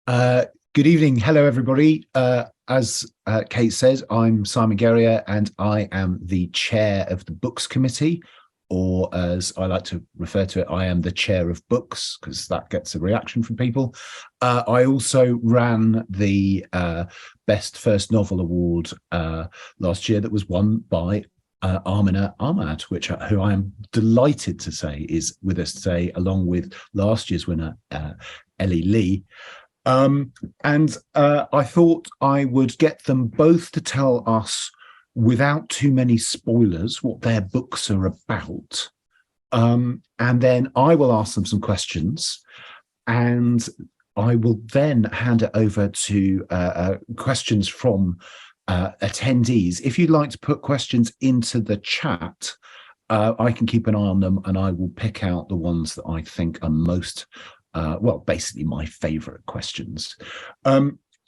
Uh, Good evening. Hello, everybody. As Kate says, I'm Simon Guerrier, and I am the chair of the Books Committee, or as I like to refer to it, I am the chair of books, because that gets a reaction from people. I also ran the Best First Novel Award last year that was won by Aamina Ahmad, who I am delighted to say is with us today, along with last year's winner, Ellie Lee. And I thought I would get them both to tell us, without too many spoilers, what their books are about. And then I will ask them some questions, and I will then hand it over to questions from attendees. If you'd like to put questions into the chat, I can keep an eye on them, and I will pick out the ones that I think are most basically my favorite questions.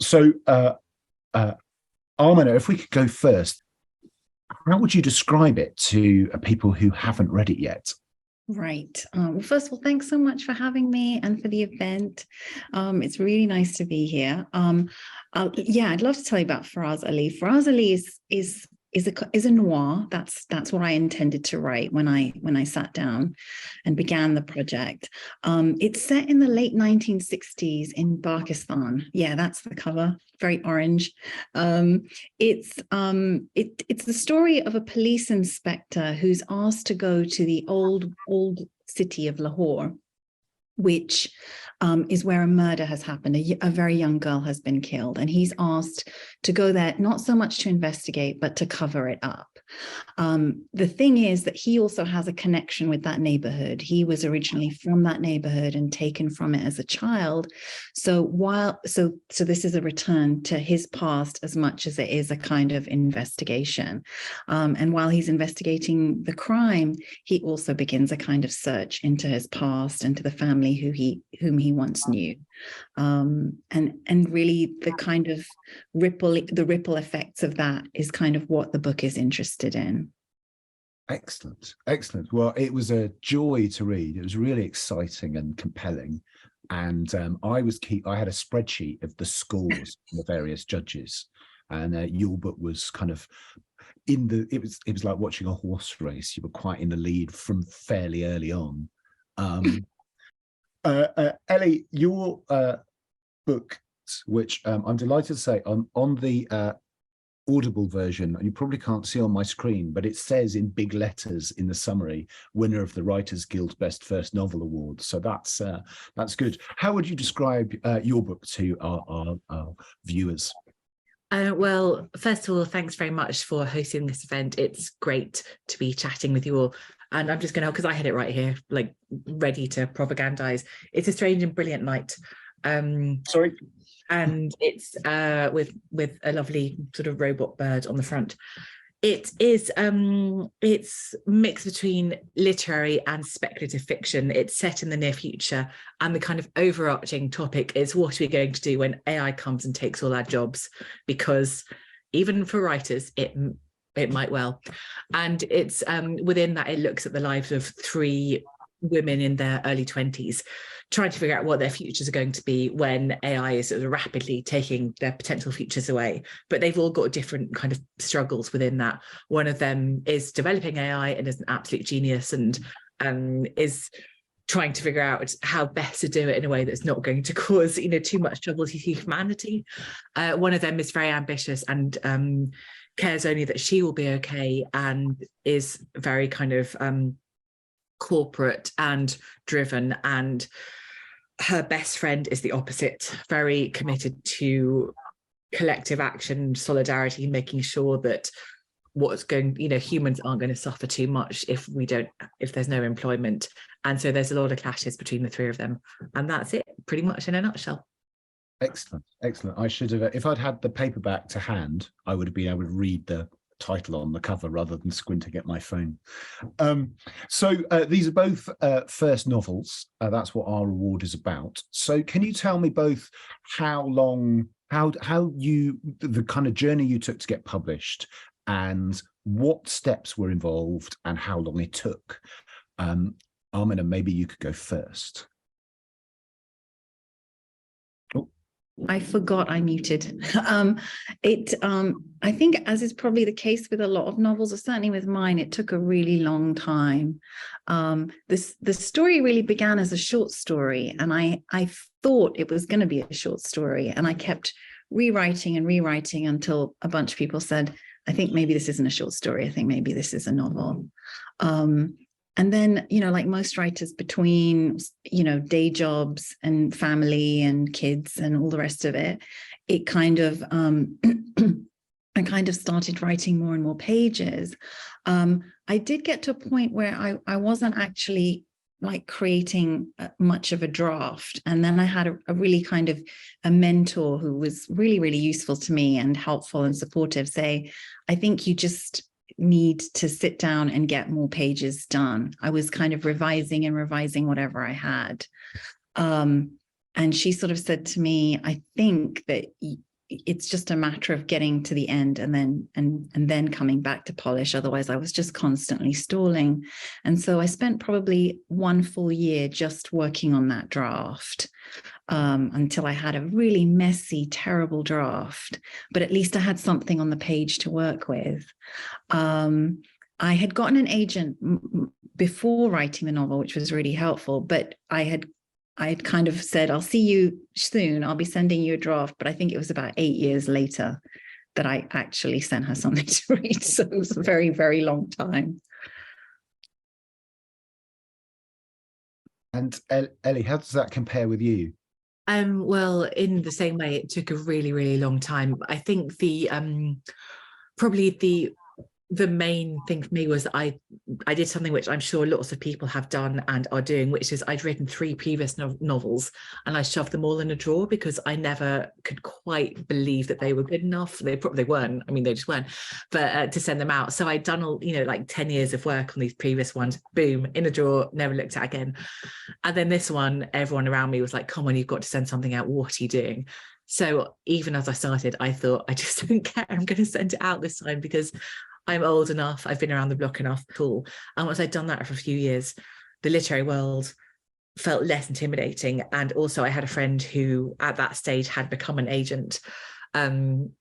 So, Armina, if we could go first, how would you describe it to people who haven't read it yet? Right. Well, first of all, thanks so much for having me and for the event. It's really nice to be here. I'd love to tell you about Faraz Ali. Faraz Ali is a noir. That's what I intended to write when I sat down and began the project. It's set in the late 1960s in Pakistan. Yeah, that's the cover. Very orange. It's the story of a police inspector who's asked to go to the old city of Lahore, which is where a murder has happened. A very young girl has been killed, and he's asked to go there, not so much to investigate, but to cover it up. The thing is that he also has a connection with that neighborhood. He was originally from that neighborhood and taken from it as a child. So this is a return to his past as much as it is a kind of investigation. And while he's investigating the crime, he also begins a kind of search into his past and to the family whom he once knew. And really the kind of ripple effects of that is kind of what the book is interested in. Excellent. Well, it was a joy to read. It was really exciting and compelling. And I had a spreadsheet of the scores from the various judges, and your book was kind of it was like watching a horse race. You were quite in the lead from fairly early on. Ellie, your book, which I'm delighted to say on the Audible version, you probably can't see on my screen, but it says in big letters in the summary, winner of the Writers Guild Best First Novel Award. So that's good. How would you describe your book to our viewers? Well, first of all, thanks very much for hosting this event. It's great to be chatting with you all. And I'm just going to, because I had it right here, like ready to propagandize. It's A Strange and Brilliant Night. Sorry. And it's with a lovely sort of robot bird on the front. It is it's mixed between literary and speculative fiction. It's set in the near future, and the kind of overarching topic is, what are we going to do when AI comes and takes all our jobs? Because even for writers, it might well. And it's within that, it looks at the lives of three women in their early 20s, trying to figure out what their futures are going to be when AI is sort of rapidly taking their potential futures away. But they've all got different kind of struggles within that. One of them is developing AI and is an absolute genius, and is trying to figure out how best to do it in a way that's not going to cause too much trouble to humanity. One of them is very ambitious and cares only that she will be okay, and is very kind of corporate and driven, and her best friend is the opposite, very committed to collective action, solidarity, making sure that humans aren't going to suffer too much if there's no employment. And so there's a lot of clashes between the three of them, and that's it pretty much in a nutshell. Excellent. I should have, if I'd had the paperback to hand, I would have been able to read the title on the cover rather than squinting at my phone. So these are both first novels. That's what our award is about. So can you tell me both the kind of journey you took to get published, and what steps were involved, and how long it took? Aamina, maybe you could go first. I forgot I muted. I think, as is probably the case with a lot of novels, or certainly with mine, it took a really long time. The story really began as a short story, and I thought it was going to be a short story, and I kept rewriting and rewriting until a bunch of people said, I think maybe this isn't a short story. I think maybe this is a novel. And then, like most writers, between, day jobs and family and kids and all the rest of it, it kind of, I kind of started writing more and more pages. I did get to a point where I wasn't actually like creating much of a draft. And then I had a really kind of a mentor who was really, really useful to me and helpful and supportive say, I think you just need to sit down and get more pages done. I was kind of revising and revising whatever I had. And she sort of said to me, I think that it's just a matter of getting to the end and then coming back to polish. Otherwise, I was just constantly stalling. And so I spent probably 1 full year just working on that draft until I had a really messy, terrible draft. But at least I had something on the page to work with. I had gotten an agent before writing the novel, which was really helpful, but I had kind of said, I'll see you soon. I'll be sending you a draft. But I think it was about 8 years later that I actually sent her something to read. So it was a very, very long time. And Ellie, how does that compare with you? Well, in the same way, it took a really, really long time. I think probably the main thing for me was I did something which I'm sure lots of people have done and are doing, which is I'd written 3 previous novels and I shoved them all in a drawer because I never could quite believe that they were good enough. They probably weren't. I mean, they just weren't. But to send them out. So I'd done all, like 10 years of work on these previous ones, boom, in a drawer, never looked at again. And then this one, everyone around me was like, come on, you've got to send something out. What are you doing? So even as I started, I thought, I just don't care. I'm going to send it out this time because I'm old enough, I've been around the block enough, cool. And once I'd done that for a few years, the literary world felt less intimidating. And also I had a friend who at that stage had become an agent, and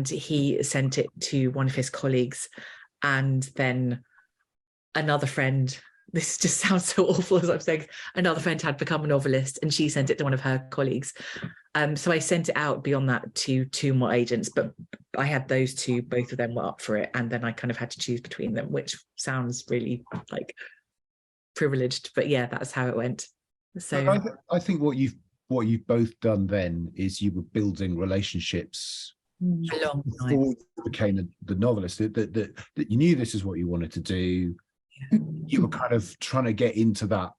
he sent it to one of his colleagues. And then another friend, this just sounds so awful as I'm saying, another friend had become a novelist and she sent it to one of her colleagues. So I sent it out beyond that to 2 more agents, but I had those 2, both of them were up for it. And then I kind of had to choose between them, which sounds really like privileged, but yeah, that's how it went. So I think what you've both done then is you were building relationships a long time before you became the novelist, that you knew this is what you wanted to do. You were kind of trying to get into that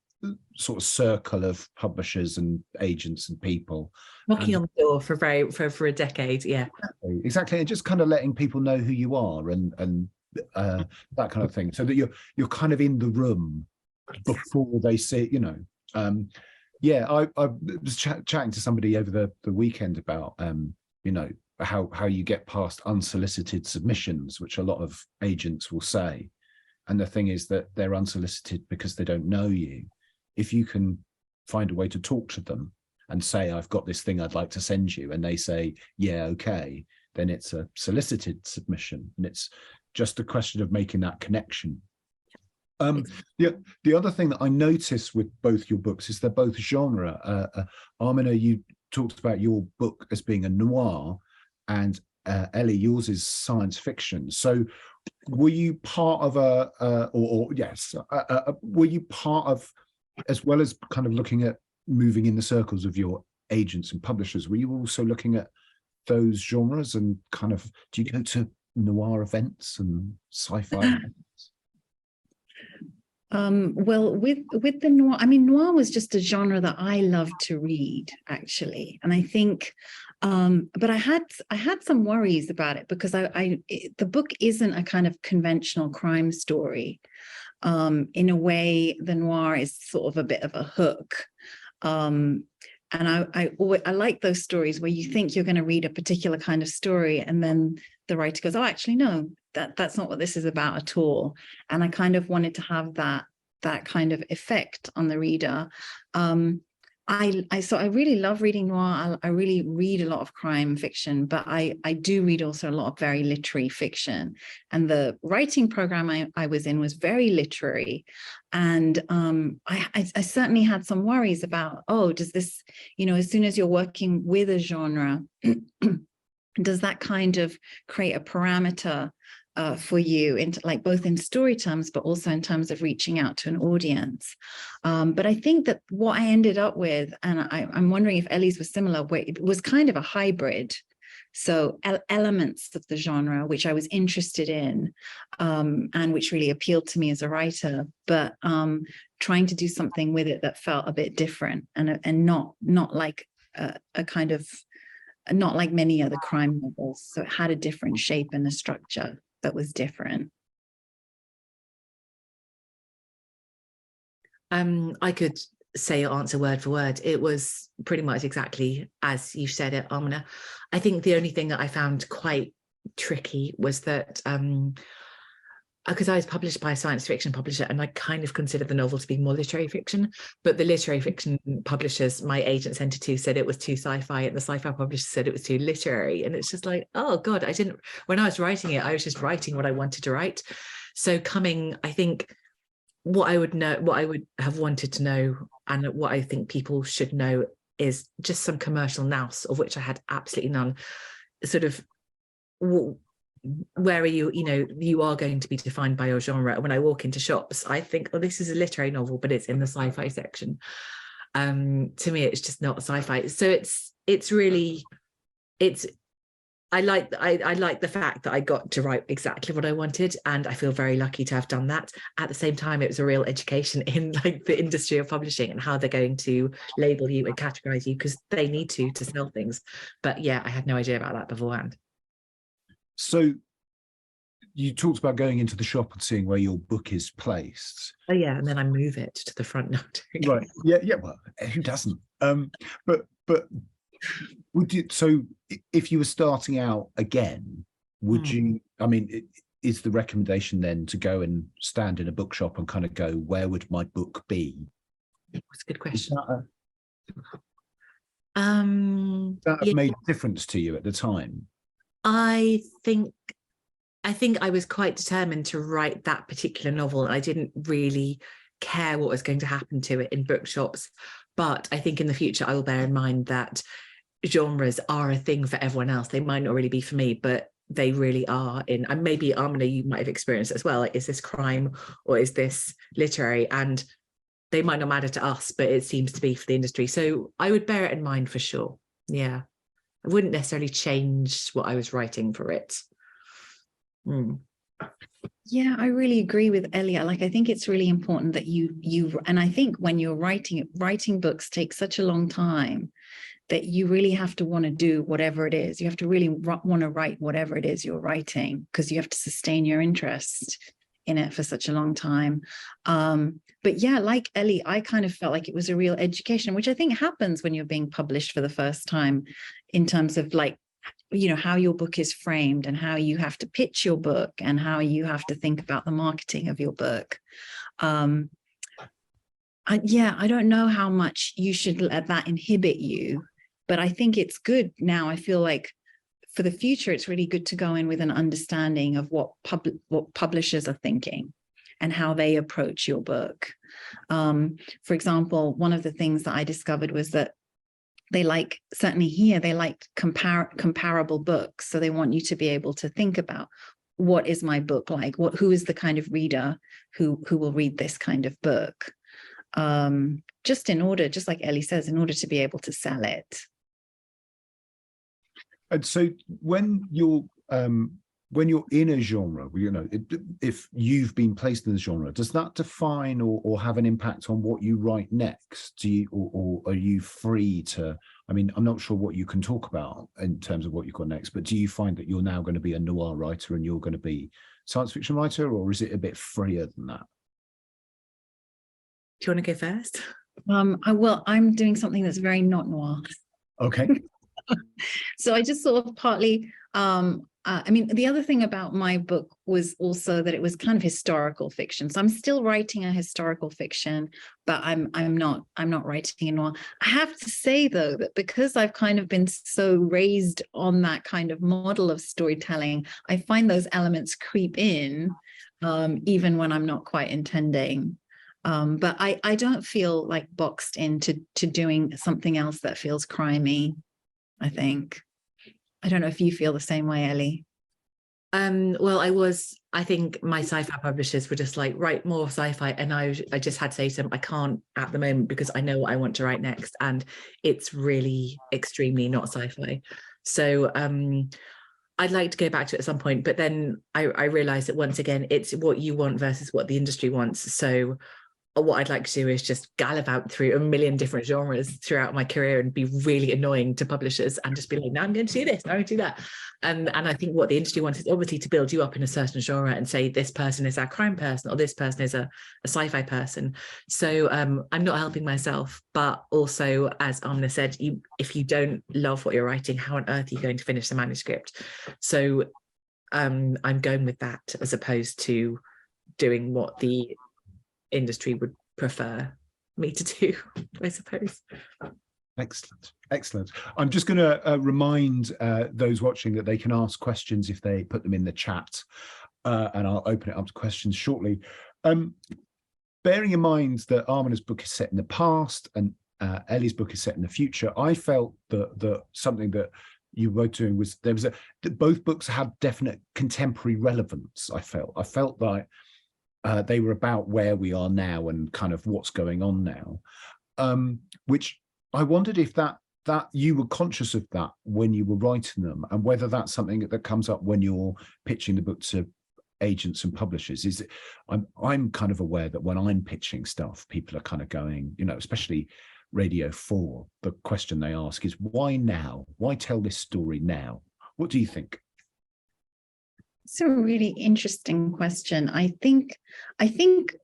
sort of circle of publishers and agents and people, knocking on the door for a decade. Yeah, exactly. And just kind of letting people know who you are and that kind of thing, so that you're kind of in the room before they see, yeah. I was chatting to somebody over the weekend about how you get past unsolicited submissions, which a lot of agents will say. And the thing is that they're unsolicited because they don't know you. If you can find a way to talk to them and say, I've got this thing I'd like to send you, and they say, yeah, okay, then it's a solicited submission. And it's just a question of making that connection. The other thing that I notice with both your books is they're both genre. Aamina, you talked about your book as being a noir, and Ellie, yours is science fiction. So were you part of were you part of, as well as kind of looking at moving in the circles of your agents and publishers, were you also looking at those genres and kind of, do you go to noir events and sci-fi events? Well, with the noir, I mean, noir was just a genre that I loved to read, actually. And I think, but I had some worries about it because the book isn't a kind of conventional crime story. In a way, the noir is sort of a bit of a hook. And I like those stories where you think you're going to read a particular kind of story, and then the writer goes, oh, actually, no, that's not what this is about at all. And I kind of wanted to have that kind of effect on the reader. So I really love reading noir. I really read a lot of crime fiction, but I do read also a lot of very literary fiction. And the writing program I was in was very literary. And I certainly had some worries about, oh, does this, as soon as you're working with a genre, does that kind of create a parameter for you, into like both in story terms, but also in terms of reaching out to an audience. But I think that what I ended up with, and I'm wondering if Ellie's was similar, where it was kind of a hybrid. So elements of the genre, which I was interested in, and which really appealed to me as a writer, but trying to do something with it that felt a bit different and not like a kind of, not like many other crime novels. So it had a different shape and a structure that was different. I could say or answer word for word. It was pretty much exactly as you said it, Aamina. I think the only thing that I found quite tricky was that because I was published by a science fiction publisher, and I kind of considered the novel to be more literary fiction, but the literary fiction publishers my agent sent it to said it was too sci-fi, and the sci-fi publisher said it was too literary. And it's just like, oh God, when I was writing it, I was just writing what I wanted to write. So I think what I would have wanted to know, and what I think people should know, is just some commercial nous, of which I had absolutely none. Sort of, where are you? You are going to be defined by your genre. When I walk into shops, I think, oh, this is a literary novel, but it's in the sci-fi section. To me, it's just not sci-fi. So I like the fact that I got to write exactly what I wanted, and I feel very lucky to have done that. At the same time, it was a real education in like the industry of publishing and how they're going to label you and categorize you, because they need to sell things. But yeah, I had no idea about that beforehand. So you talked about going into the shop and seeing where your book is placed. Oh yeah, and then I move it to the front note. Right. Yeah. Well, who doesn't? But would you? So if you were starting out again, would you? I mean, is the recommendation then to go and stand in a bookshop and kind of go, where would my book be? That's a good question. That made a difference to you at the time? I think I was quite determined to write that particular novel, and I didn't really care what was going to happen to it in bookshops. But I think in the future I will bear in mind that genres are a thing for everyone else. They might not really be for me, but they really are. And maybe Aamina, you might have experienced it as well. Like, is this crime or is this literary? And they might not matter to us, but it seems to be for the industry. So I would bear it in mind for sure. Yeah. I wouldn't necessarily change what I was writing for it. Yeah, I really agree with Elia. Like, I think it's really important that you, and I think when you're writing books takes such a long time that you really have to want to do whatever it is. You have to really want to write whatever it is you're writing, because you have to sustain your interest in it for such a long time. But yeah, like Ellie, I kind of felt like it was a real education, which I think happens when you're being published for the first time, in terms of like, how your book is framed and how you have to pitch your book and how you have to think about the marketing of your book. I don't know how much you should let that inhibit you, but I think it's good now. I feel like for the future, it's really good to go in with an understanding of what publishers are thinking and how they approach your book. For example, one of the things that I discovered was that they like comparable books. So they want you to be able to think about, what is my book like? Who is the kind of reader who will read this kind of book? Just like Ellie says, in order to be able to sell it. And so when you're in a genre, if you've been placed in the genre, does that define or have an impact on what you write next? Do you, or are you free to? I mean, I'm not sure what you can talk about in terms of what you've got next, but do you find that you're now going to be a noir writer and you're going to be science fiction writer, or is it a bit freer than that? Do you want to go first? I'm doing something that's very not noir. Okay. So I just sort of partly, I mean, the other thing about my book was also that it was kind of historical fiction. So I'm still writing a historical fiction, but I'm not writing a noir. I have to say though that because I've kind of been so raised on that kind of model of storytelling, I find those elements creep in, even when I'm not quite intending. But I don't feel like boxed into doing something else that feels crimey, I think. I don't know if you feel the same way, Ellie. Well, I think my sci-fi publishers were just like, write more sci-fi. And I just had to say to them, I can't at the moment because I know what I want to write next. And it's really extremely not sci-fi. So I'd like to go back to it at some point. But then I realized that once again, it's what you want versus what the industry wants. So what I'd like to do is just gallivant through a million different genres throughout my career and be really annoying to publishers and just be like, now I'm going to do this, now I'm going to do that. And I think what the industry wants is obviously to build you up in a certain genre and say this person is our crime person or this person is a sci-fi person. So I'm not helping myself, but also, as Aamina said, if you don't love what you're writing, how on earth are you going to finish the manuscript? So I'm going with that as opposed to doing what the industry would prefer me to do, I suppose. Excellent. I'm just going to remind those watching that they can ask questions if they put them in the chat, and I'll open it up to questions shortly. Bearing in mind that Amina's book is set in the past and Ellie's book is set in the future, I felt that something that you were doing was that both books had definite contemporary relevance. I felt like they were about where we are now and kind of what's going on now, which I wondered if that you were conscious of that when you were writing them, and whether that's something that comes up when you're pitching the book to agents and publishers. I'm kind of aware that when I'm pitching stuff, people are kind of going, especially Radio 4, the question they ask is, why now? Why tell this story now? What do you think? It's a really interesting question. I think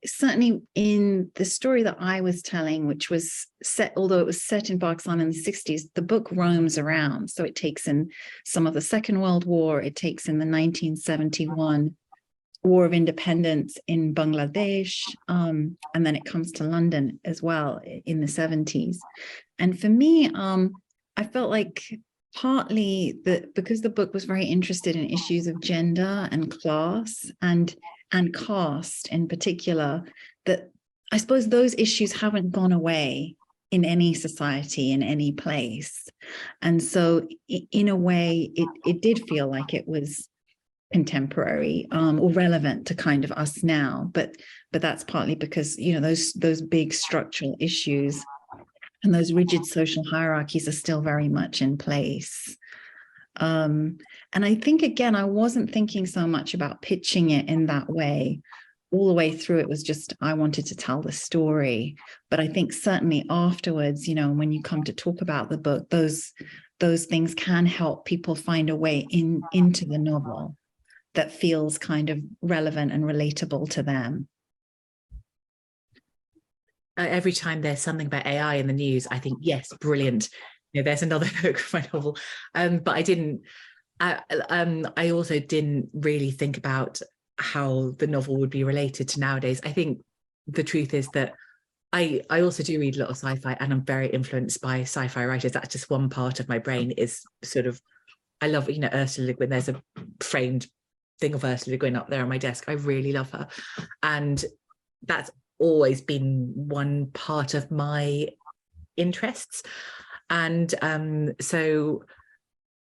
certainly in the story that I was telling, which was set, although it was set in Pakistan in the 60s, the book roams around. So it takes in some of the Second World War, it takes in the 1971 War of Independence in Bangladesh, and then it comes to London as well in the 70s. And for me, I felt like partly that because the book was very interested in issues of gender and class and caste in particular, that I suppose those issues haven't gone away in any society, in any place. And so in a way, it did feel like it was contemporary or relevant to kind of us now. But that's partly because, those big structural issues and those rigid social hierarchies are still very much in place. And I think, again, I wasn't thinking so much about pitching it in that way. All the way through, it was just, I wanted to tell the story. But I think certainly afterwards, when you come to talk about the book, those things can help people find a way into the novel that feels kind of relevant and relatable to them. Every time there's something about AI in the news, I think, yes, brilliant. There's another book for my novel. But I also didn't really think about how the novel would be related to nowadays. I think the truth is that I also do read a lot of sci-fi, and I'm very influenced by sci-fi writers. That's just one part of my brain is sort of, I love, Ursula Le Guin. There's a framed thing of Ursula Le Guin up there on my desk. I really love her. And that's always been one part of my interests. And so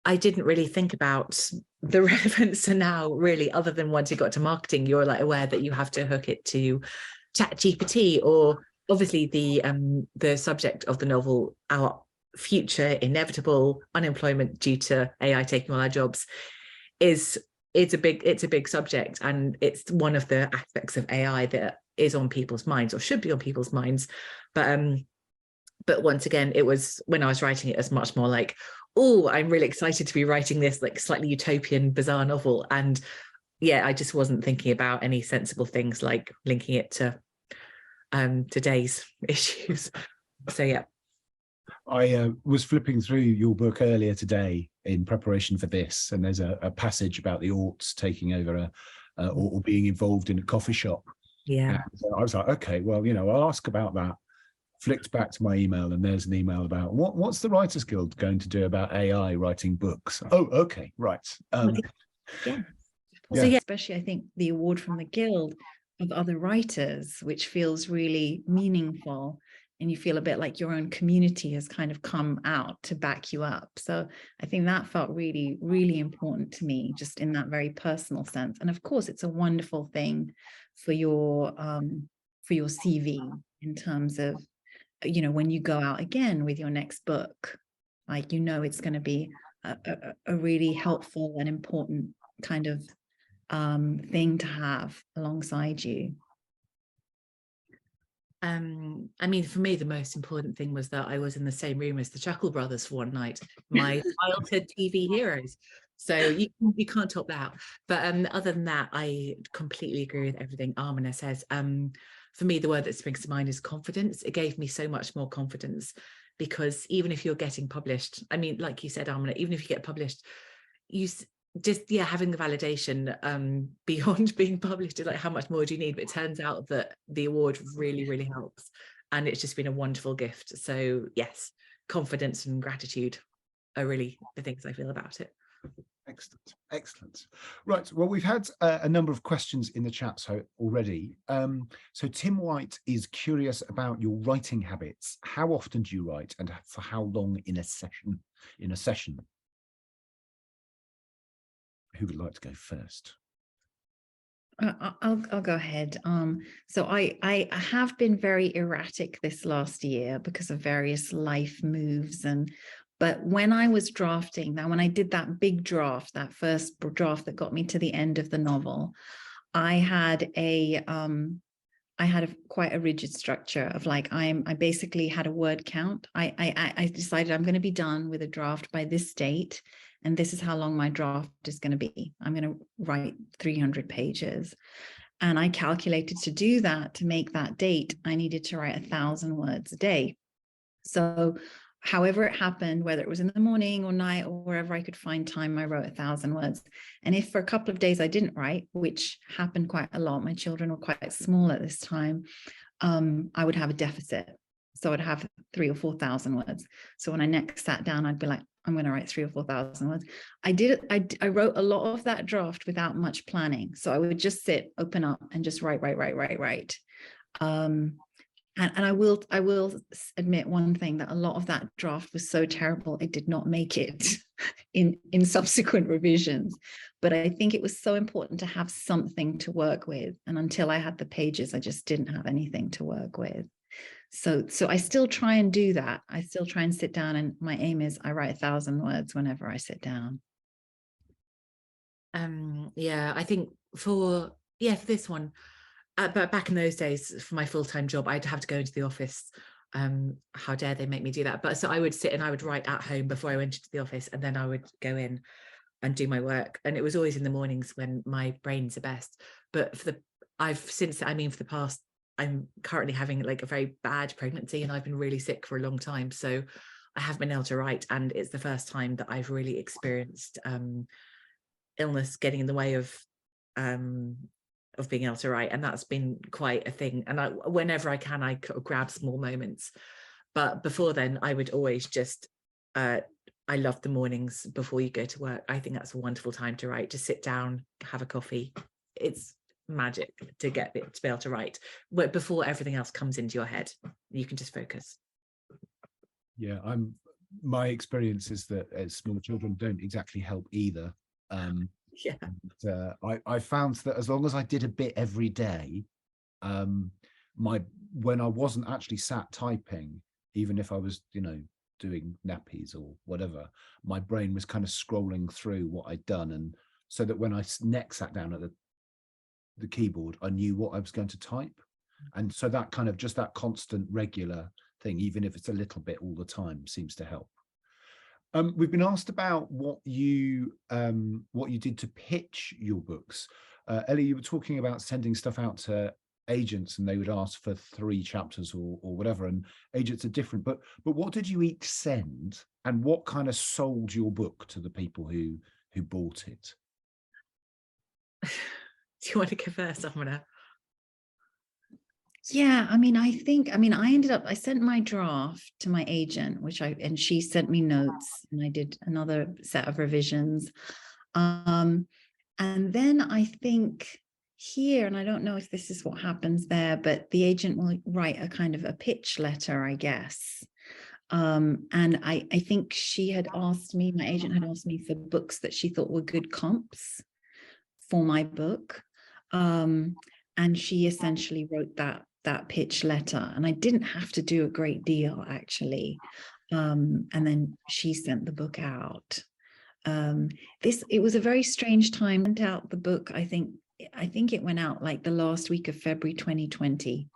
I didn't really think about the relevance to now, really, other than once you got to marketing, you're like aware that you have to hook it to ChatGPT, or obviously the subject of the novel, our future inevitable unemployment due to AI taking all our jobs, it's a big subject, and it's one of the aspects of AI that is on people's minds, or should be on people's minds. But once again, it was, when I was writing it, as much more like, oh, I'm really excited to be writing this like slightly utopian, bizarre novel. And yeah, I just wasn't thinking about any sensible things like linking it to today's issues. So yeah. I was flipping through your book earlier today in preparation for this, and there's a passage about the Orts taking over or being involved in a coffee shop. Yeah. And so I was like, okay, well, I'll ask about that. Flicked back to my email, and there's an email about what's the Writers Guild going to do about AI writing books? Oh, okay, right. Yeah. Yeah. So yeah, especially I think the award from the Guild of other writers, which feels really meaningful, and you feel a bit like your own community has kind of come out to back you up. So I think that felt really, really important to me, just in that very personal sense. And of course, it's a wonderful thing for your CV in terms of, when you go out again with your next book, like, it's going to be a really helpful and important kind of thing to have alongside you. I mean, for me, the most important thing was that I was in the same room as the Chuckle Brothers for one night, my childhood TV heroes. So you can't top that. But other than that, I completely agree with everything Aamina says. For me, the word that springs to mind is confidence. It gave me so much more confidence, because even if you're getting published, I mean, like you said, Aamina, even if you get published, you just having the validation beyond being published is like, how much more do you need? But it turns out that the award really, really helps, and it's just been a wonderful gift. So yes, confidence and gratitude are really the things I feel about it. Excellent. Right, well, we've had a number of questions in the chat already. So Tim White is curious about your writing habits. How often do you write, and for how long in a session? Who would like to go first? I'll go ahead. So I have been very erratic this last year because of various life moves, but when I was drafting, when I did that big draft, that first draft that got me to the end of the novel, I had quite a rigid structure of like, I basically had a word count. I decided I'm going to be done with a draft by this date, and this is how long my draft is going to be. I'm going to write 300 pages. And I calculated to do that, to make that date, I needed to write 1,000 words a day. So however it happened, whether it was in the morning or night or wherever I could find time, I wrote 1,000 words. And if for a couple of days I didn't write, which happened quite a lot, my children were quite small at this time, I would have a deficit. So I'd have 3,000 or 4,000 words. So when I next sat down, I'd be like, I'm going to write 3,000 or 4,000 words. I wrote a lot of that draft without much planning. So I would just sit, open up, and just write. And I will admit one thing, that a lot of that draft was so terrible, it did not make it in subsequent revisions. But I think it was so important to have something to work with. And until I had the pages, I just didn't have anything to work with. So I still try and do that. I still try and sit down, and my aim is I write 1,000 words whenever I sit down. Yeah, I think for this one, but back in those days, for my full-time job, I'd have to go into the office. How dare they make me do that? But so I would sit and I would write at home before I went into the office, and then I would go in and do my work. And it was always in the mornings when my brain's the best. But for the past, I'm currently having like a very bad pregnancy, and I've been really sick for a long time. So I haven't been able to write, and it's the first time that I've really experienced illness getting in the way of being able to write, and that's been quite a thing. And whenever I can, I grab small moments. But before then, I would always just I love the mornings before you go to work. I think that's a wonderful time to write, to sit down, have a coffee. It's magic to be able to write before everything else comes into your head. You can just focus. Yeah, my experience is that small children don't exactly help either. Yeah. I found that as long as I did a bit every day, when I wasn't actually sat typing, even if I was doing nappies or whatever, my brain was kind of scrolling through what I'd done, and so that when I next sat down at the keyboard, I knew what I was going to type. And so that kind of just that constant regular thing, even if it's a little bit all the time, seems to help. We've been asked about what you did to pitch your books. Ellie, you were talking about sending stuff out to agents and they would ask for 3 chapters or whatever, and agents are different. But what did you each send, and what kind of sold your book to the people who bought it? Do you want to go first, Aamina? Yeah, I mean, I sent my draft to my agent, and she sent me notes, and I did another set of revisions. And then I think here, and I don't know if this is what happens there, but the agent will write a kind of a pitch letter, I guess. And I think my agent had asked me for books that she thought were good comps for my book. And she essentially wrote that pitch letter, and I didn't have to do a great deal, actually. And then she sent the book out. It was a very strange time. Went out the book, I think it went out like the last week of February 2020,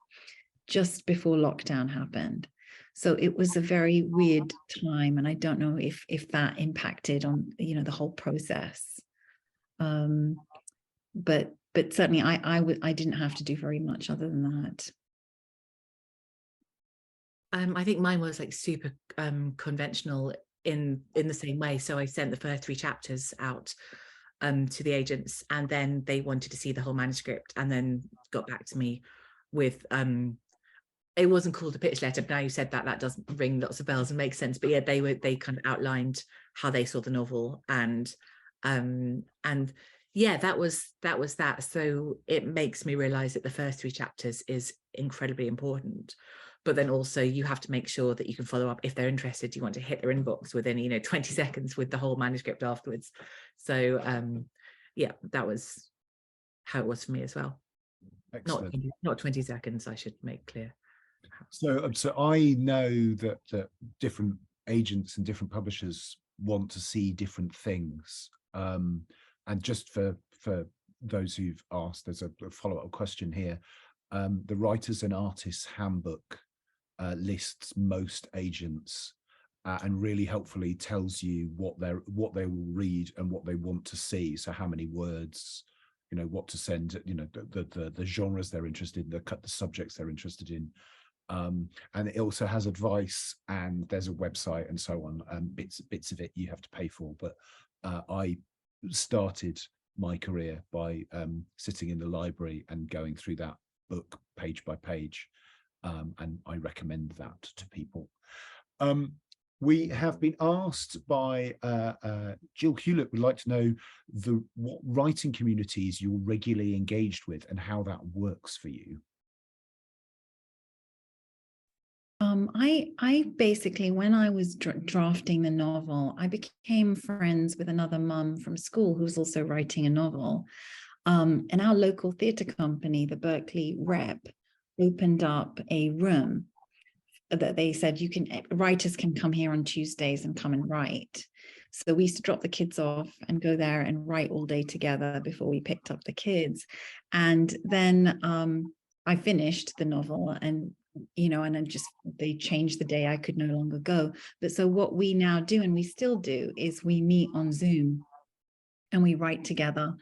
just before lockdown happened. So it was a very weird time, and I don't know if that impacted on the whole process. But certainly I didn't have to do very much other than that. I think mine was like super conventional in the same way. So I sent the first 3 chapters out to the agents, and then they wanted to see the whole manuscript, and then got back to me with it wasn't called a pitch letter, but now you said that does ring lots of bells and makes sense. But yeah, they kind of outlined how they saw the novel, and yeah, that was that. So it makes me realize that the first 3 chapters is incredibly important. But then also you have to make sure that you can follow up if they're interested. You want to hit their inbox within 20 seconds with the whole manuscript afterwards. So yeah, that was how it was for me as well. Excellent. Not 20 seconds, I should make clear. So I know that different agents and different publishers want to see different things. And just for those who've asked, there's a follow-up question here. The Writers and Artists Handbook lists most agents and really helpfully tells you what they will read and what they want to see. So how many words, what to send, the genres they're interested in, the subjects they're interested in. And it also has advice, and there's a website and so on. Bits of it you have to pay for, but I started my career by sitting in the library and going through that book page by page, and I recommend that to people. We have been asked by Jill Hewlett would like to know what writing communities you're regularly engaged with and how that works for you. I basically, when I was drafting the novel, I became friends with another mum from school who was also writing a novel. And our local theatre company, the Berkeley Rep, opened up a room that they said writers can come here on Tuesdays and come and write. So we used to drop the kids off and go there and write all day together before we picked up the kids. And then I finished the novel, and they changed the day I could no longer go. But so what we now do, and we still do, is we meet on Zoom and we write together.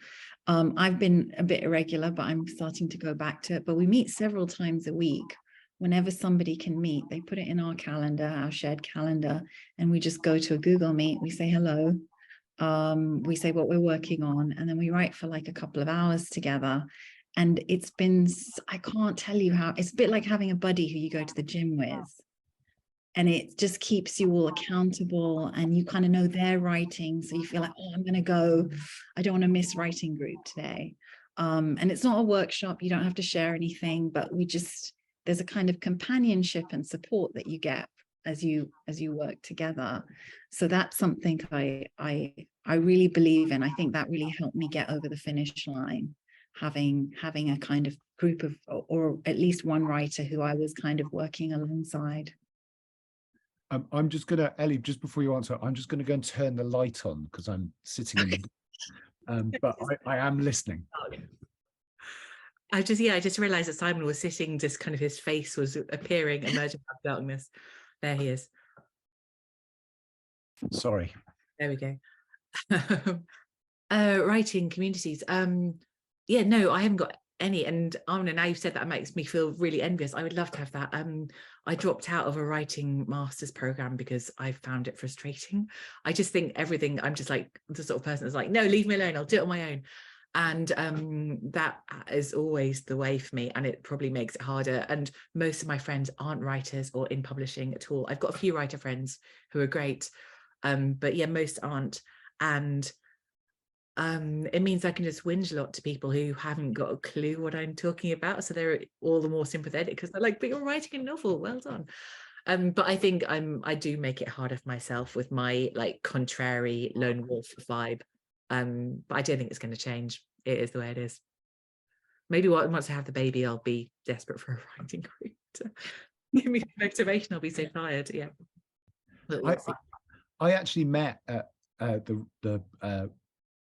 I've been a bit irregular, but I'm starting to go back to it. But we meet several times a week. Whenever somebody can meet, they put it in our calendar, our shared calendar, and we just go to a Google Meet. We say hello. We say what we're working on, and then we write for like a couple of hours together. And it's been, I can't tell you how, it's a bit like having a buddy who you go to the gym with. And it just keeps you all accountable, and you kind of know their writing. So you feel like, oh, I'm going to go. I don't want to miss writing group today. And it's not a workshop. You don't have to share anything, but there's a kind of companionship and support that you get as you work together. So that's something I really believe in. I think that really helped me get over the finish line, having a kind of group of, or at least one writer who I was kind of working alongside. I'm just going to, Ellie, just before you answer, I'm just going to go and turn the light on because I'm sitting in the, but I am listening. I just realized that Simon was sitting, just kind of his face was appearing, emerging out of darkness. There he is. Sorry. There we go. Writing communities. Yeah, no, I haven't got and Aamina, now you've said that, it makes me feel really envious. I would love to have that. I dropped out of a writing master's program because I found it frustrating. I just think everything, I'm just like the sort of person that's like, no, leave me alone, I'll do it on my own. And that is always the way for me, and it probably makes it harder. And most of my friends aren't writers or in publishing at all. I've got a few writer friends who are great, but yeah, most aren't. And it means I can just whinge a lot to people who haven't got a clue what I'm talking about, so they're all the more sympathetic because they're like, but you're writing a novel, well done. But I think I do make it harder for myself with my like contrary lone wolf vibe, but I don't think it's going to change. It is the way it is. Maybe once I have the baby, I'll be desperate for a writing group to give me motivation. I'll be so tired. Yeah, but we'll see. I actually met at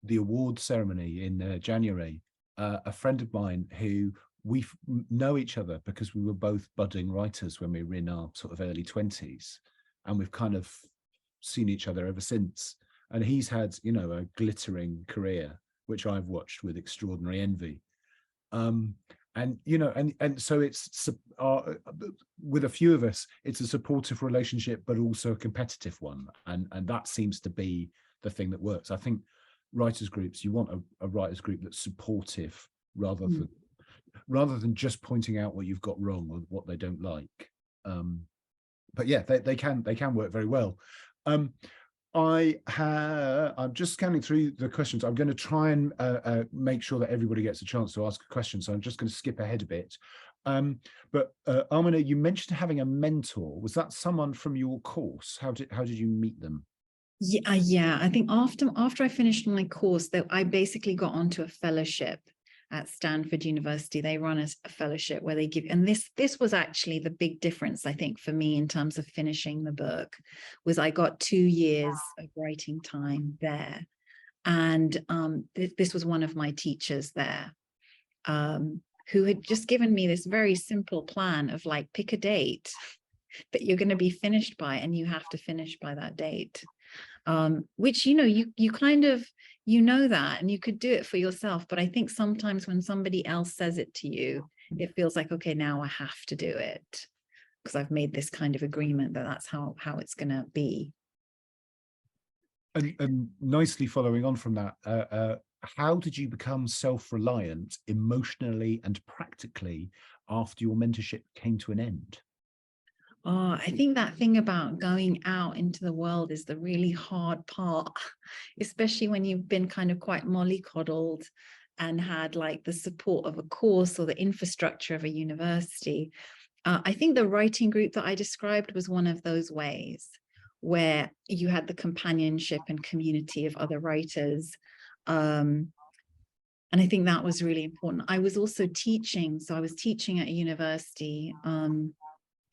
the award ceremony in January, a friend of mine who we know each other because we were both budding writers when we were in our sort of early 20s, and we've kind of seen each other ever since. And he's had, you know, a glittering career, which I've watched with extraordinary envy. And you know, and so it's with a few of us, it's a supportive relationship, but also a competitive one, and that seems to be the thing that works. I think writers groups, you want a writers group that's supportive rather than just pointing out what you've got wrong or what they don't like. But yeah, they can work very well. I'm just scanning through the questions. I'm going to try and make sure that everybody gets a chance to ask a question, so I'm just going to skip ahead a bit. But Aamina, you mentioned having a mentor. Was that someone from your course? How did you meet them? Yeah. I think after I finished my course, that I basically got onto a fellowship at Stanford University. They run a fellowship where they give, and this was actually the big difference, I think, for me in terms of finishing the book, was I got 2 years of writing time there. And this was one of my teachers there, who had just given me this very simple plan of like, pick a date that you're going to be finished by, and you have to finish by that date. Which, you know, you kind of, you know that, and you could do it for yourself. But I think sometimes when somebody else says it to you, it feels like, okay, now I have to do it because I've made this kind of agreement that that's how it's going to be. And nicely following on from that, how did you become self-reliant emotionally and practically after your mentorship came to an end? Oh, I think that thing about going out into the world is the really hard part, especially when you've been kind of quite mollycoddled and had like the support of a course or the infrastructure of a university. I think the writing group that I described was one of those ways where you had the companionship and community of other writers. And I think that was really important. I was also teaching. So I was teaching at a university,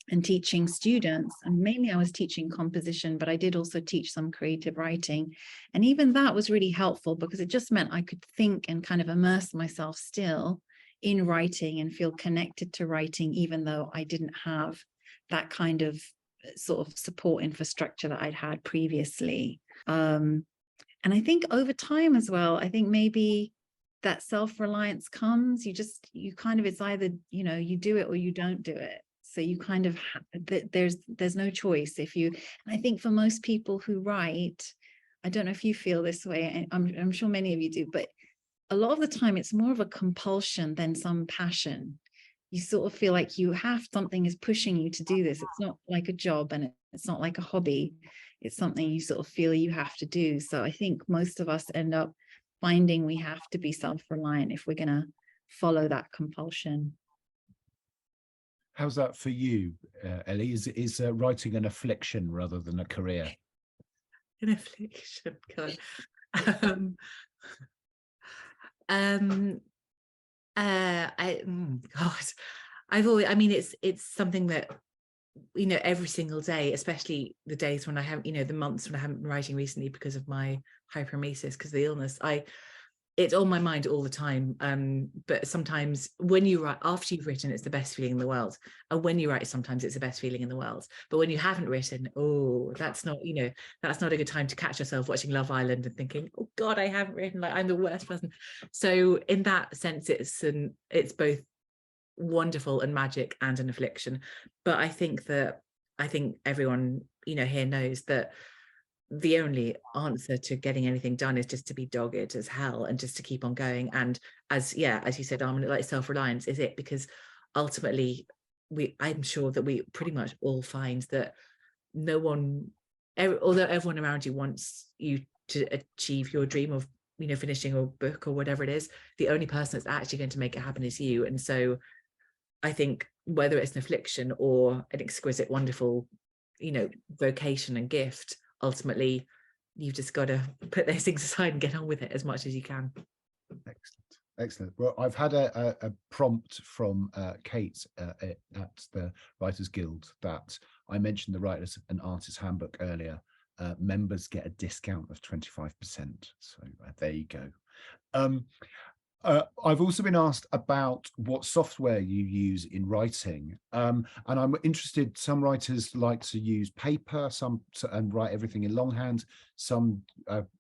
and teaching students, and mainly I was teaching composition, but I did also teach some creative writing. And even that was really helpful because it just meant I could think and kind of immerse myself still in writing and feel connected to writing, even though I didn't have that kind of sort of support infrastructure that I'd had previously. And I think over time as well, I think maybe that self-reliance comes, you kind of, it's either, you know, you do it or you don't do it. So you kind of, there's no choice. And I think for most people who write, I don't know if you feel this way, and I'm sure many of you do, but a lot of the time it's more of a compulsion than some passion. You sort of feel like something is pushing you to do this. It's not like a job, and it's not like a hobby. It's something you sort of feel you have to do. So I think most of us end up finding we have to be self-reliant if we're going to follow that compulsion. How's that for you, Ellie? Is writing an affliction rather than a career? An affliction, God. I mean, it's something that, you know, every single day, especially the days when I haven't, you know, the months when I haven't been writing recently because of my hyperemesis, because of the illness, it's on my mind all the time. But sometimes when you write, after you've written, it's the best feeling in the world. And when you write, sometimes it's the best feeling in the world. But when you haven't written, oh, that's not, that's not a good time to catch yourself watching Love Island and thinking, oh God, I haven't written, like I'm the worst person. So in that sense, it's both wonderful and magic and an affliction. But I think everyone, here knows that the only answer to getting anything done is just to be dogged as hell and just to keep on going. And as you said, Aamina, like self-reliance is it, because ultimately I'm sure that we pretty much all find that although everyone around you wants you to achieve your dream of finishing a book or whatever it is, the only person that's actually going to make it happen is you. And so I think whether it's an affliction or an exquisite, wonderful vocation and gift, ultimately you've just got to put those things aside and get on with it as much as you can. Excellent. Well, I've had a prompt from Kate at the Writers Guild that I mentioned the Writers and Artists Handbook earlier. Members get a discount of 25%. So there you go. I've also been asked about what software you use in writing, and I'm interested. Some writers like to use paper, and write everything in longhand. Some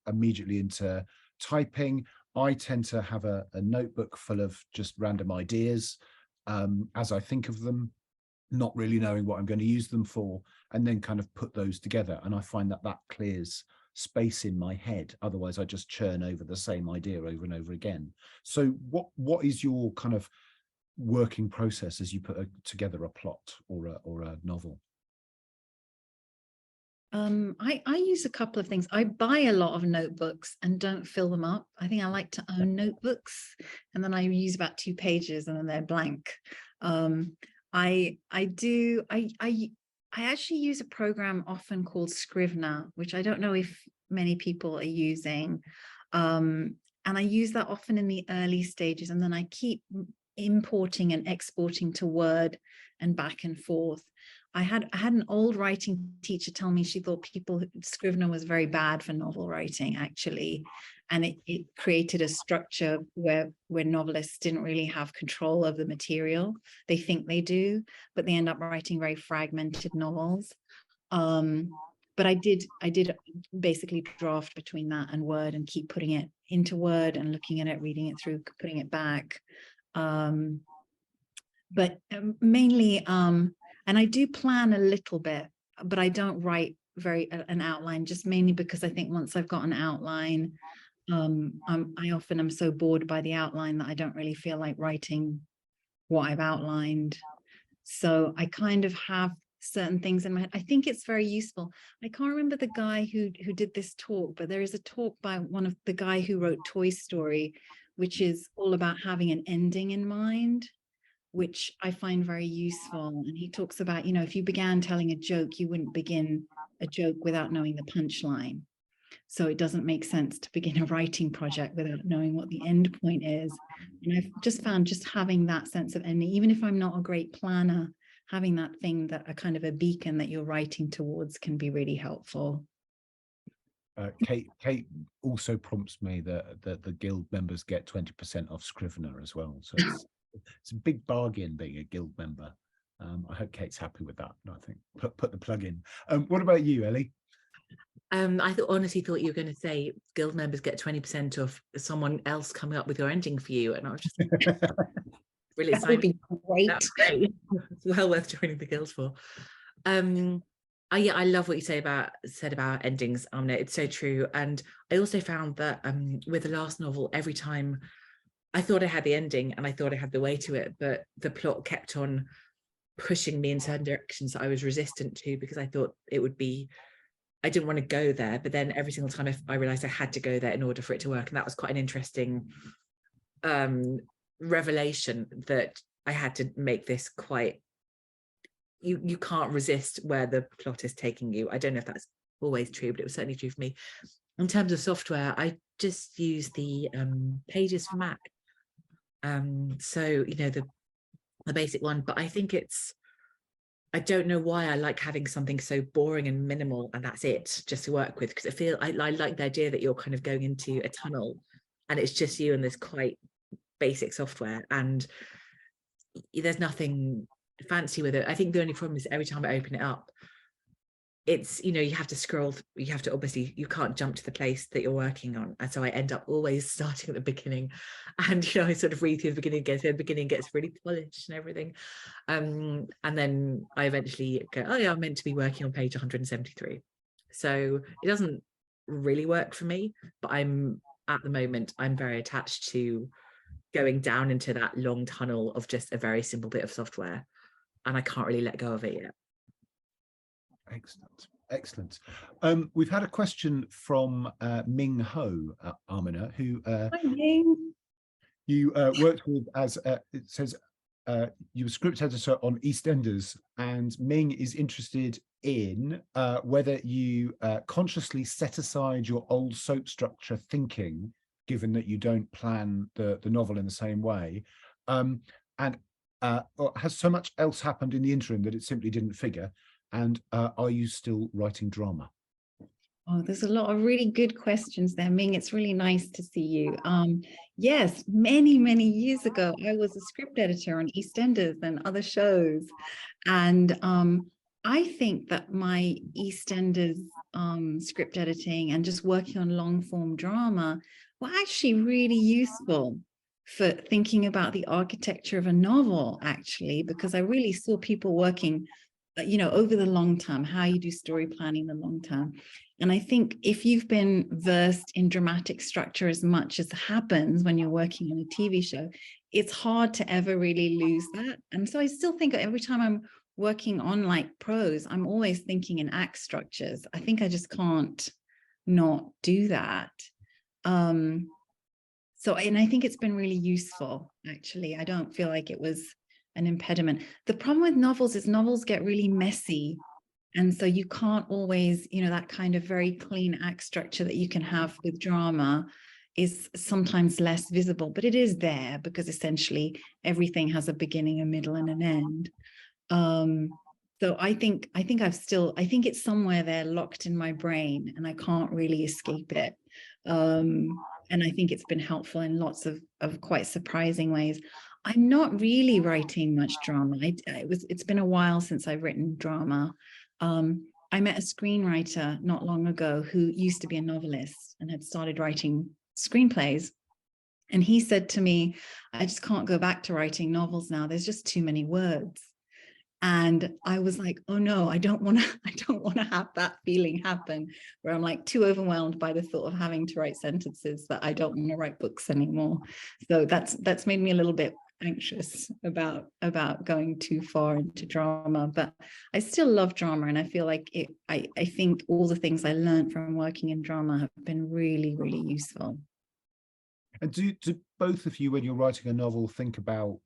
immediately into typing. I tend to have a notebook full of just random ideas as I think of them, not really knowing what I'm going to use them for, and then kind of put those together. And I find that clears space in my head. Otherwise I just churn over the same idea over and over again. So what is your kind of working process as you put together a plot or a novel? I use a couple of things. I buy a lot of notebooks and don't fill them up. I think I like to own notebooks, and then I use about 2 pages and then they're blank. I actually use a program often called Scrivener, which I don't know if many people are using. And I use that often in the early stages, and then I keep importing and exporting to Word and back and forth. I had an old writing teacher tell me she thought Scrivener was very bad for novel writing, actually. And it created a structure where novelists didn't really have control of the material. They think they do, but they end up writing very fragmented novels. But I did basically draft between that and Word and keep putting it into Word and looking at it, reading it through, putting it back. But mainly, and I do plan a little bit, but I don't write an outline, just mainly because I think once I've got an outline, I often am so bored by the outline that I don't really feel like writing what I've outlined. So I kind of have certain things in my head. I think it's very useful. I can't remember the guy who did this talk, but there is a talk by one of the guy who wrote Toy Story, which is all about having an ending in mind, which I find very useful. And he talks about, if you began telling a joke, you wouldn't begin a joke without knowing the punchline. So it doesn't make sense to begin a writing project without knowing what the end point is. And I've just found just having that sense of ending, even if I'm not a great planner, having that thing that a kind of a beacon that you're writing towards can be really helpful. Kate also prompts me that the guild members get 20% off Scrivener as well. So it's a big bargain being a guild member. I hope Kate's happy with that. I think put the plug in. What about you, Ellie? I honestly thought you were going to say guild members get 20% off someone else coming up with your ending for you, and I was just really excited. That would be great. It's well worth joining the guild for. I love what you said about endings, Amina. It's so true. And I also found that with the last novel, every time I thought I had the ending and I thought I had the way to it, but the plot kept on pushing me in certain directions that I was resistant to, because I thought I didn't want to go there. But then every single time I realized I had to go there in order for it to work. And that was quite an interesting revelation, that I had to make this quite, you can't resist where the plot is taking you. I don't know if that's always true, but it was certainly true for me. In terms of software, I just use the Pages for Mac. So, the basic one, but I think I don't know why I like having something so boring and minimal and that's it, just to work with, because I like the idea that you're kind of going into a tunnel and it's just you and this quite basic software, and there's nothing fancy with it. I think the only problem is every time I open it up, it's, you know, you have to scroll, you have to, obviously you can't jump to the place that you're working on, and so I end up always starting at the beginning, and you know, I sort of read through the beginning, get to the beginning, gets really polished and everything, and then I eventually go, oh yeah, I'm meant to be working on page 173. So it doesn't really work for me, but at the moment I'm very attached to going down into that long tunnel of just a very simple bit of software, and I can't really let go of it yet. Excellent, excellent. We've had a question from Ming Ho, Aamina, who Hi, Ming. you worked with as, it says, you were script editor on EastEnders, and Ming is interested in whether you consciously set aside your old soap structure thinking, given that you don't plan the novel in the same way, and has so much else happened in the interim that it simply didn't figure? And are you still writing drama? Oh, there's a lot of really good questions there, Ming. It's really nice to see you. Yes, many, many years ago, I was a script editor on EastEnders and other shows. And I think that my EastEnders script editing and just working on long form drama were actually really useful for thinking about the architecture of a novel, actually, because I really saw people working, you know, over the long term, how you do story planning the long term. And I think if you've been versed in dramatic structure as much as happens when you're working on a TV show, it's hard to ever really lose that. And so I still think every time I'm working on like prose, I'm always thinking in act structures. I think I just can't not do that. So, and I think it's been really useful, actually. I don't feel like it was an impediment. The problem with novels is novels get really messy. And so you can't always, you know, that kind of very clean act structure that you can have with drama is sometimes less visible, but it is there because essentially everything has a beginning, a middle, and an end. So I think it's somewhere there locked in my brain and I can't really escape it. And I think it's been helpful in lots of quite surprising ways. I'm not really writing much drama. It's been a while since I've written drama. I met a screenwriter not long ago who used to be a novelist and had started writing screenplays. And he said to me, I just can't go back to writing novels now. There's just too many words. And I was like, oh no, I don't want to have that feeling happen where I'm like too overwhelmed by the thought of having to write sentences that I don't want to write books anymore. So that's made me a little bit anxious about going too far into drama, but I still love drama, and I feel like I think all the things I learned from working in drama have been really, really useful. And do both of you, when you're writing a novel, think about,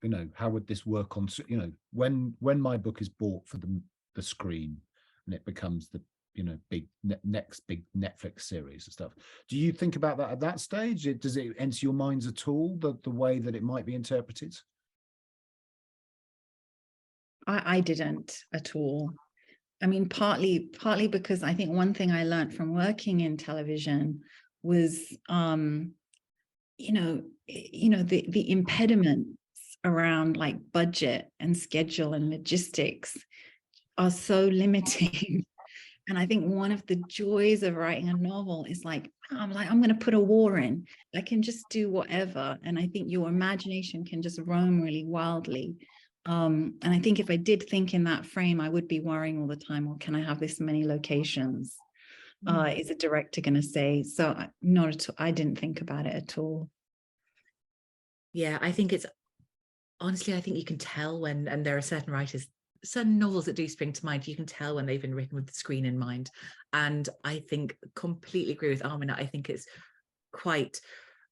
you know, how would this work on, you know, when my book is bought for the screen and it becomes the, you know, next big Netflix series and stuff, do you think about that at that stage? Does it enter your minds at all, the way that it might be interpreted? I didn't at all. I mean, partly because I think one thing I learned from working in television was the impediments around like budget and schedule and logistics are so limiting. And I think one of the joys of writing a novel is like, I'm going to put a war in. I can just do whatever. And I think your imagination can just roam really wildly. And I think if I did think in that frame, I would be worrying all the time, well, can I have this many locations? Is a director going to say? So not at all. I didn't think about it at all. Yeah, I think it's, honestly, I think you can tell when, and there are certain writers, certain novels that do spring to mind, you can tell when they've been written with the screen in mind. And I think completely agree with Aamina. I think it's quite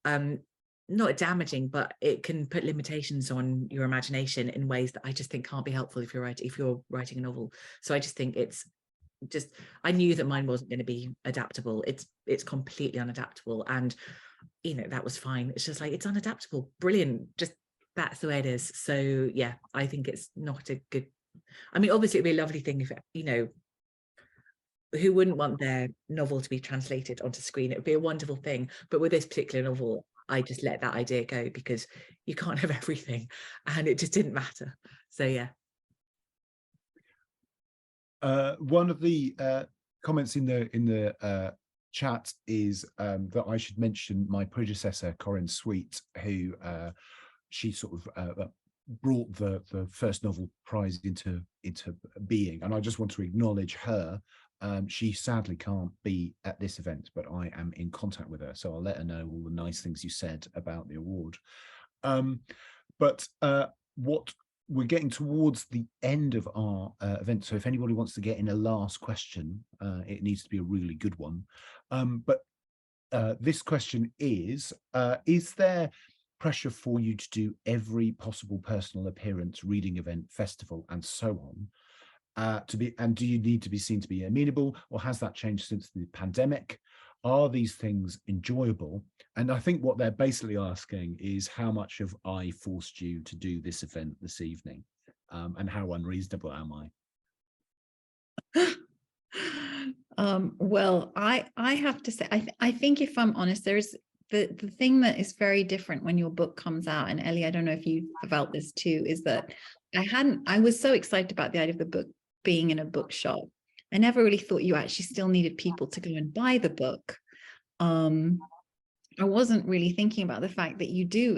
not damaging, but it can put limitations on your imagination in ways that I just think can't be helpful if you're writing a novel. So I just think it's just, I knew that mine wasn't going to be adaptable. It's completely unadaptable, and you know, that was fine. It's just like, it's unadaptable, brilliant, just that's the way it is. So yeah, I think it's not a good, I mean, obviously it'd be a lovely thing if, you know, who wouldn't want their novel to be translated onto screen? It would be a wonderful thing. But with this particular novel, I just let that idea go because you can't have everything, and it just didn't matter. So yeah. One of the comments in the chat is that I should mention my predecessor, Corinne Sweet, who she sort of brought the first novel prize into being, and I just want to acknowledge her. She sadly can't be at this event, but I am in contact with her, so I'll let her know all the nice things you said about the award. But what we're getting towards the end of our event, so if anybody wants to get in a last question, it needs to be a really good one. But this question is there pressure for you to do every possible personal appearance, reading event, festival, and so on? And do you need to be seen to be amenable, or has that changed since the pandemic? Are these things enjoyable? And I think what they're basically asking is how much have I forced you to do this event this evening, and how unreasonable am I? Well, I have to say, I think if I'm honest, there's the thing that is very different when your book comes out, and Ellie, I don't know if you felt this too, is that I was so excited about the idea of the book being in a bookshop. I never really thought you actually still needed people to go and buy the book. I wasn't really thinking about the fact that you do,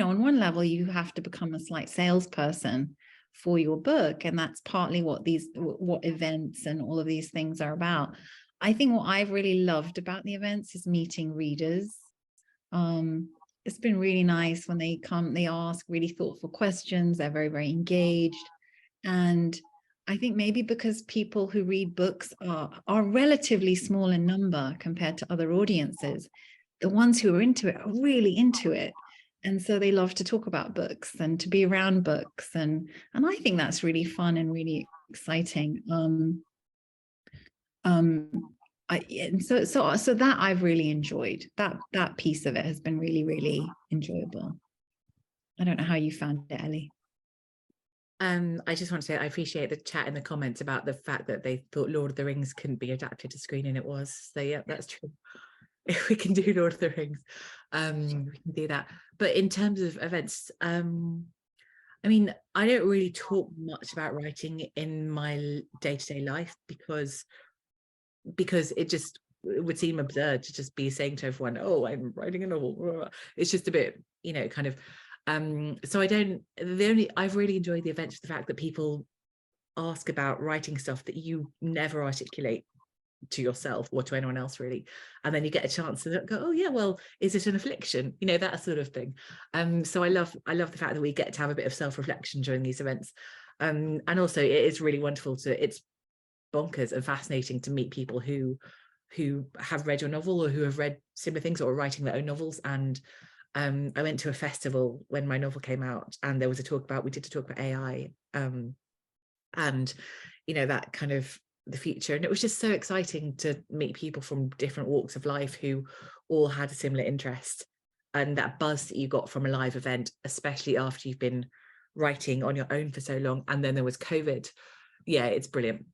on one level, you have to become a slight salesperson for your book. And that's partly what events and all of these things are about. I think what I've really loved about the events is meeting readers. It's been really nice when they come, they ask really thoughtful questions. They're very, very engaged. And I think maybe because people who read books are relatively small in number compared to other audiences, the ones who are into it are really into it. And so they love to talk about books and to be around books. And I think that's really fun and really exciting. And so that I've really enjoyed. That piece of it has been really, really enjoyable. I don't know how you found it, Ellie. I just want to say I appreciate the chat in the comments about the fact that they thought Lord of the Rings couldn't be adapted to screen, and it was. So yeah, that's true. If we can do Lord of the Rings, we can do that. But in terms of events, I mean, I don't really talk much about writing in my day-to-day life because it would seem absurd to just be saying to everyone, oh, I'm writing a novel. It's just a bit, kind of. So I've really enjoyed the event for the fact that people ask about writing stuff that you never articulate to yourself or to anyone else really, and then you get a chance to go, oh yeah, well, is it an affliction, that sort of thing. So I love the fact that we get to have a bit of self-reflection during these events, and also it is really wonderful it's bonkers and fascinating to meet people who have read your novel or who have read similar things or are writing their own novels. And I went to a festival when my novel came out, and there was a talk about AI, and that kind of the future, and it was just so exciting to meet people from different walks of life who all had a similar interest, and that buzz that you got from a live event, especially after you've been writing on your own for so long, and then there was COVID. Yeah, it's brilliant.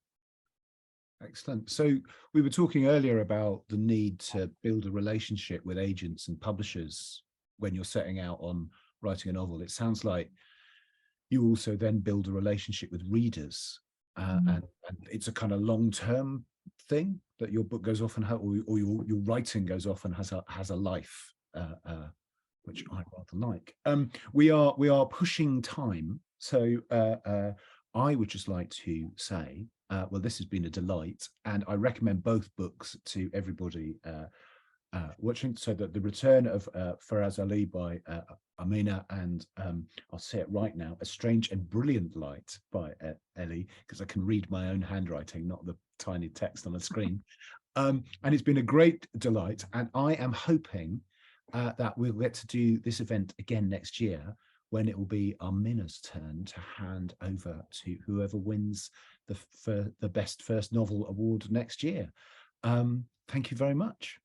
Excellent. So we were talking earlier about the need to build a relationship with agents and publishers when you're setting out on writing a novel. It sounds like you also then build a relationship with readers, and it's a kind of long-term thing that your book goes off and or your writing goes off and has a life, which I rather like. We are pushing time, so I would just like to say, well, this has been a delight, and I recommend both books to everybody watching. So that the return of Faraz Ali by Aamina, and I'll say it right now, A Strange and Brilliant Light by Ellie, because I can read my own handwriting, not the tiny text on the screen. And it's been a great delight, and I am hoping that we'll get to do this event again next year, when it will be Aamina's turn to hand over to whoever wins the best first novel award next year. Thank you very much.